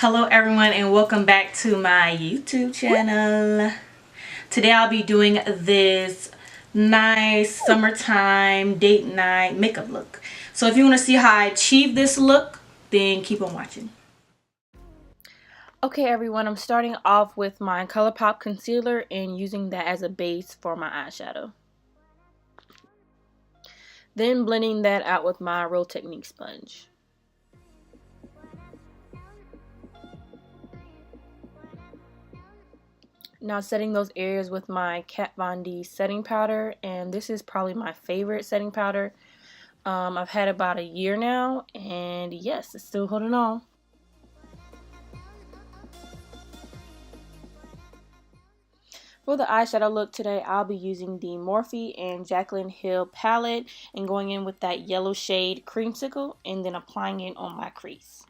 Hello everyone and welcome back to my YouTube channel. Today I'll be doing this nice summertime date night makeup look. So if you want to see how I achieve this look, then keep on watching. Okay everyone, I'm starting off with my ColourPop concealer and using that as a base for my eyeshadow. Then blending that out with my Real Technique sponge. Now setting those areas with my Kat Von D setting powder, and this is probably my favorite setting powder. I've had about a year now, and yes, it's still holding on. For the eyeshadow look today, I'll be using the Morphe and Jaclyn Hill palette and going in with that yellow shade Creamsicle and then applying it on my crease.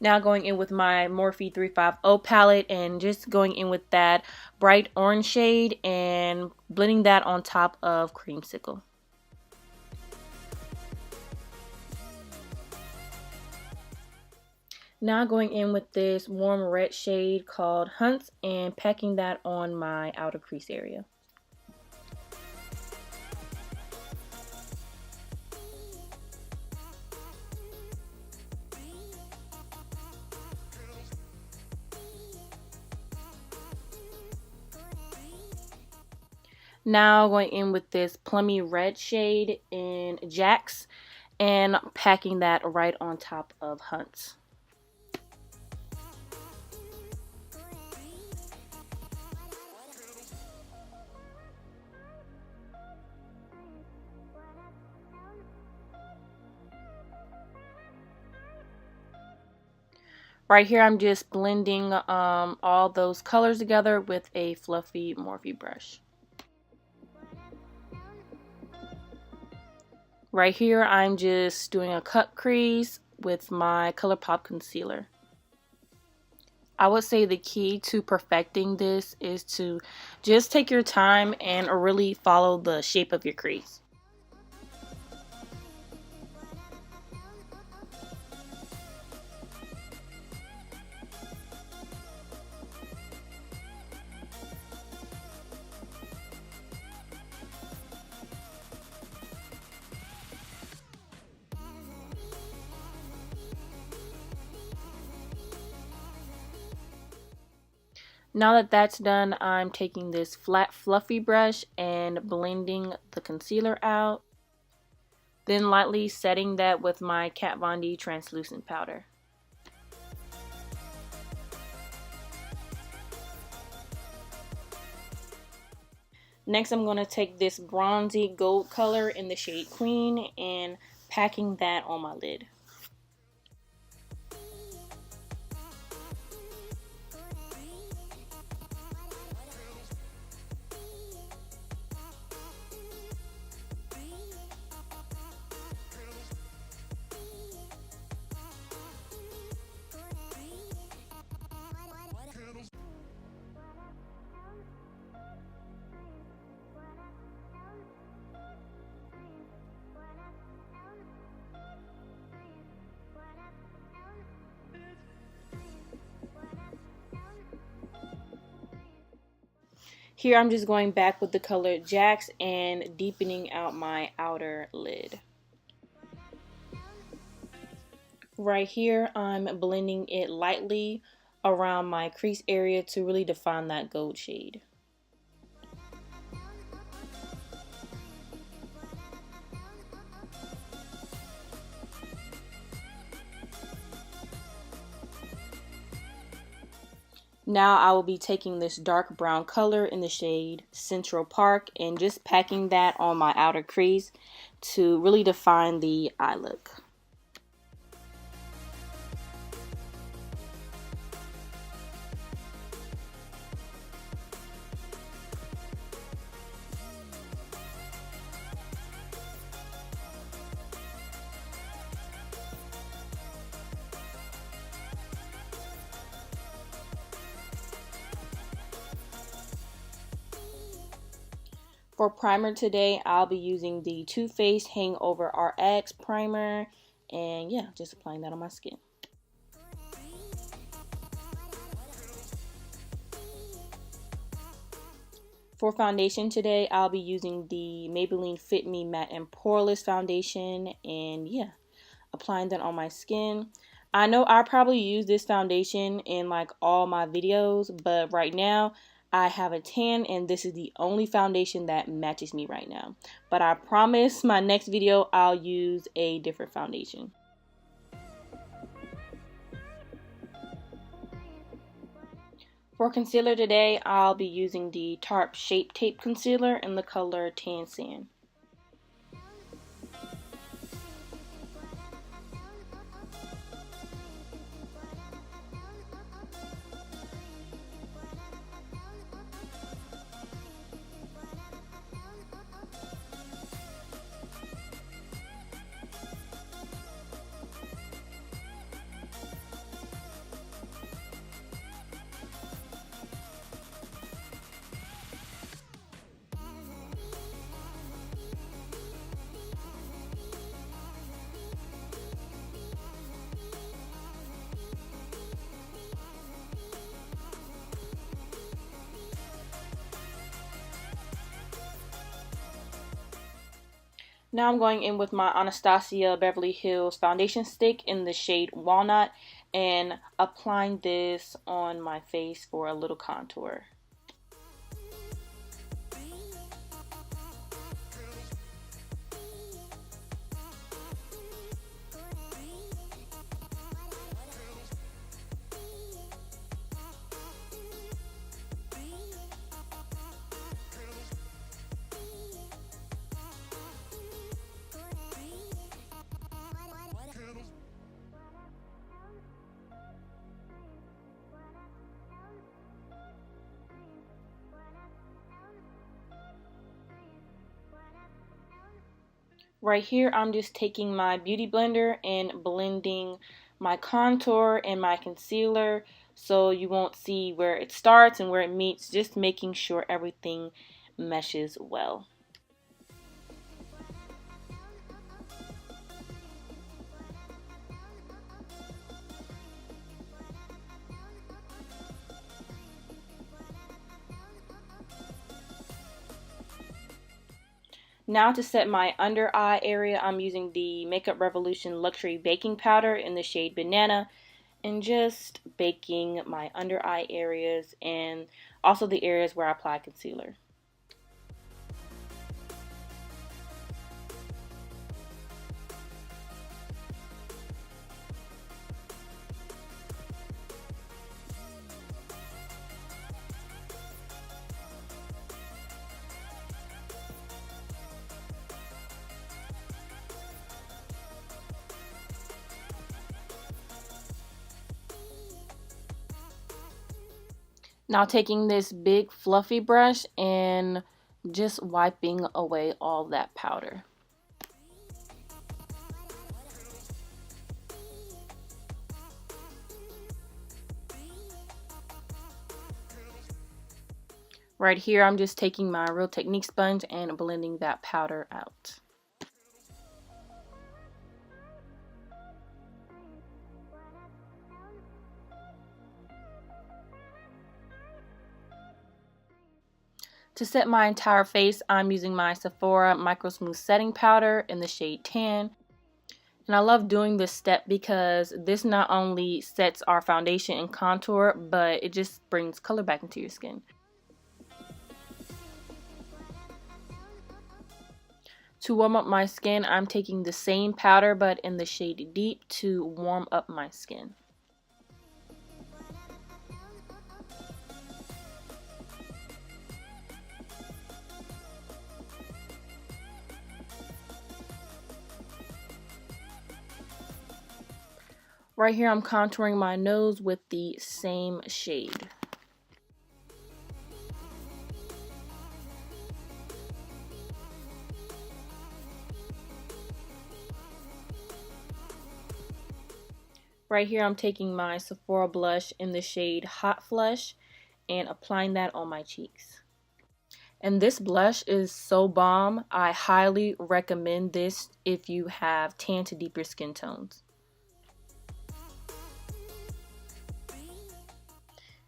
Now going in with my Morphe 350 palette and just going in with that bright orange shade and blending that on top of Creamsicle. Now going in with this warm red shade called Hunts and packing that on my outer crease area. Now going in with this plummy red shade in Jax and packing that right on top of Hunts. Right here I'm just blending all those colors together with a fluffy Morphe brush. Right here I'm just doing a cut crease with my ColourPop concealer. I would say the key to perfecting this is to just take your time and really follow the shape of your crease. Now that that's done, I'm taking this flat fluffy brush and blending the concealer out. Then lightly setting that with my Kat Von D translucent powder. Next I'm going to take this bronzy gold color in the shade Queen and packing that on my lid. Here I'm just going back with the color Jax and deepening out my outer lid. Right here I'm blending it lightly around my crease area to really define that gold shade. Now I will be taking this dark brown color in the shade Central Park and just packing that on my outer crease to really define the eye look. For primer today, I'll be using the Too Faced Hangover RX primer, and yeah, just applying that on my skin. For foundation today, I'll be using the Maybelline Fit Me Matte and Poreless foundation, and yeah, applying that on my skin. I know I probably use this foundation in like all my videos, but right now I have a tan and this is the only foundation that matches me right now. But I promise my next video I'll use a different foundation. For concealer today, I'll be using the Tarte Shape Tape Concealer in the color Tan Sand. Now I'm going in with my Anastasia Beverly Hills foundation stick in the shade Walnut and applying this on my face for a little contour. Right here, I'm just taking my beauty blender and blending my contour and my concealer so you won't see where it starts and where it meets, just making sure everything meshes well. Now to set my under eye area, I'm using the Makeup Revolution Luxury Baking Powder in the shade Banana and just baking my under eye areas and also the areas where I apply concealer. Now taking this big fluffy brush and just wiping away all that powder. Right here, I'm just taking my Real Technique sponge and blending that powder out. To set my entire face, I'm using my Sephora Micro Smooth Setting Powder in the shade Tan. And I love doing this step because this not only sets our foundation and contour, but it just brings color back into your skin. To warm up my skin, I'm taking the same powder but in the shade Deep to warm up my skin. Right here, I'm contouring my nose with the same shade. Right here, I'm taking my Sephora blush in the shade Hot Flush and applying that on my cheeks. And this blush is so bomb. I highly recommend this if you have tan to deeper skin tones.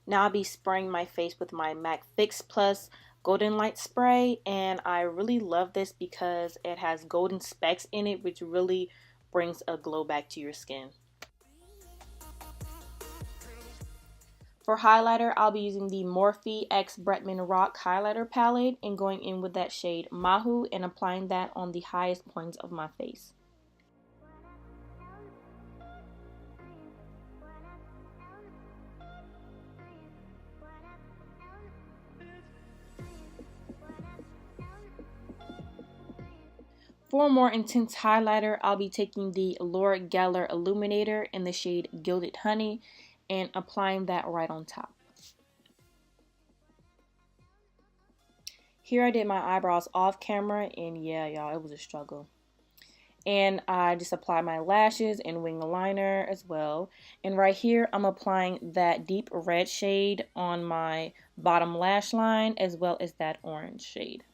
Now I'll be spraying my face with my MAC Fix Plus Golden Light Spray, and I really love this because it has golden specks in it, which really brings a glow back to your skin. For highlighter, I'll be using the Morphe X Bretman Rock Highlighter Palette and going in with that shade Mahu and applying that on the highest points of my face. For a more intense highlighter, I'll be taking the Laura Geller Illuminator in the shade Gilded Honey and applying that right on top. Here I did my eyebrows off camera, and yeah, y'all, it was a struggle. And I just applied my lashes and wing liner as well. And right here, I'm applying that deep red shade on my bottom lash line as well as that orange shade.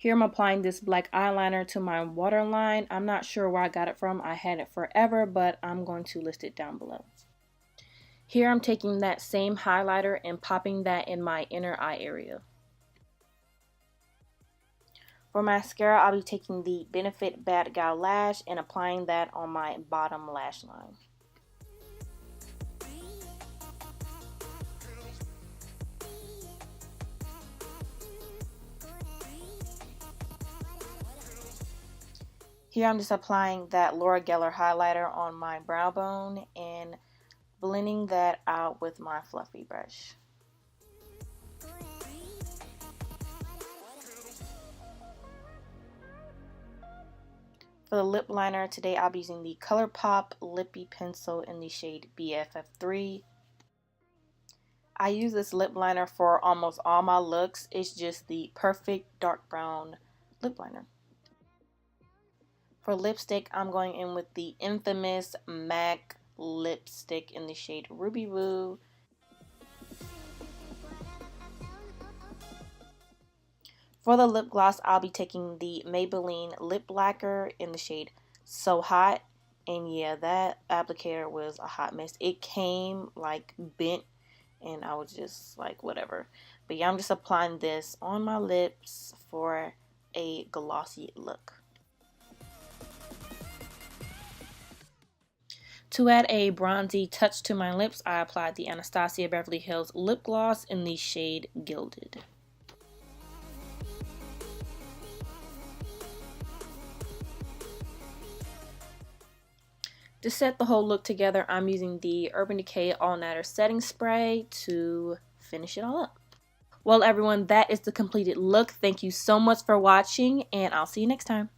Here I'm applying this black eyeliner to my waterline. I'm not sure where I got it from. I had it forever, but I'm going to list it down below. Here I'm taking that same highlighter and popping that in my inner eye area. For mascara, I'll be taking the Benefit Bad Gal Lash and applying that on my bottom lash line. Here I'm just applying that Laura Geller highlighter on my brow bone and blending that out with my fluffy brush. For the lip liner, today I'll be using the ColourPop Lippy Pencil in the shade BFF3. I use this lip liner for almost all my looks. It's just the perfect dark brown lip liner. For lipstick, I'm going in with the infamous MAC lipstick in the shade Ruby Woo. For the lip gloss, I'll be taking the Maybelline Lip Lacquer in the shade So Hot. And yeah, that applicator was a hot mess. It came like bent and I was just like whatever. But yeah, I'm just applying this on my lips for a glossy look. To add a bronzy touch to my lips, I applied the Anastasia Beverly Hills Lip Gloss in the shade Gilded. To set the whole look together, I'm using the Urban Decay All Nighter Setting Spray to finish it all up. Well, everyone, that is the completed look. Thank you so much for watching, and I'll see you next time.